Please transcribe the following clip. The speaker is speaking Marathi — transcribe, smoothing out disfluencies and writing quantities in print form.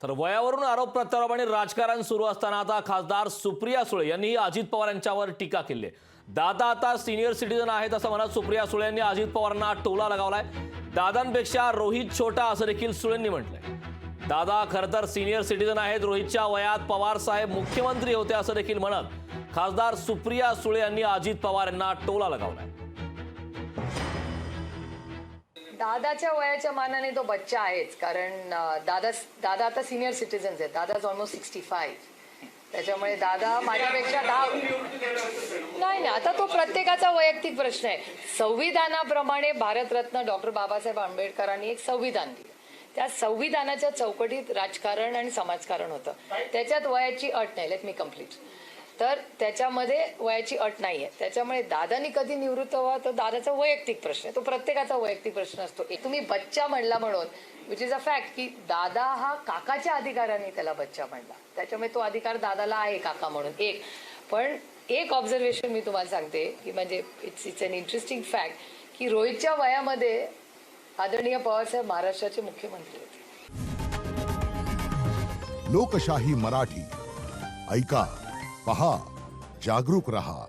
तर वयावरून आरोप प्रत्यारोप आणि राजकारण सुरू असताना आता खासदार सुप्रिया सुळे यांनी अजित पवार यांच्यावर टीका केली आहे। दादा आता सिनियर सिटीजन आहेत असं म्हणत सुप्रिया सुळे यांनी अजित पवारांना टोला लगावलाय। दादांपेक्षा रोहित छोटा असं देखील सुळेंनी म्हटलंय। दादा खरं तर सिनियर सिटीजन आहेत, रोहितच्या वयात पवार साहेब मुख्यमंत्री होते असं देखील म्हणत खासदार सुप्रिया सुळे यांनी अजित पवार यांना टोला लगावलाय। दादाच्या वयाच्या मानाने तो बच्चा आहेच, कारण दादा आता सिनियर सिटीजन्स आहेत। दादा ऑलमोस्ट 65, त्याच्यामुळे दादा माझ्यापेक्षा 10 नाही। आता तो प्रत्येकाचा वैयक्तिक प्रश्न आहे। संविधानाप्रमाणे भारतरत्न डॉक्टर बाबासाहेब आंबेडकरांनी एक संविधान दिलं, त्या संविधानाच्या चौकटीत राजकारण आणि समाजकारण होतं, त्याच्यात वयाची अट नाही। Let me complete. तर त्याच्यामध्ये वयाची अट नाहीये, त्याच्यामुळे दादानी कधी निवृत्त व्हावं तो दादाचा वैयक्तिक प्रश्न आहे, तो प्रत्येकाचा वैयक्तिक प्रश्न असतो। तुम्ही बच्चा म्हणला म्हणून विच इज अ फॅक्ट की दादा हा काकाच्या अधिकाराने त्याला बच्चा म्हणला, त्याच्यामुळे तो अधिकार दादाला आहे काका म्हणून एक। पण एक ऑब्झर्वेशन मी तुम्हाला सांगते की म्हणजे इट्स अन इंटरेस्टिंग फॅक्ट की रोहितच्या वयामध्ये आदरणीय पवारसाहेब महाराष्ट्राचे मुख्यमंत्री होते। लोकशाही मराठी ऐका, पहा, जागरूक रहा।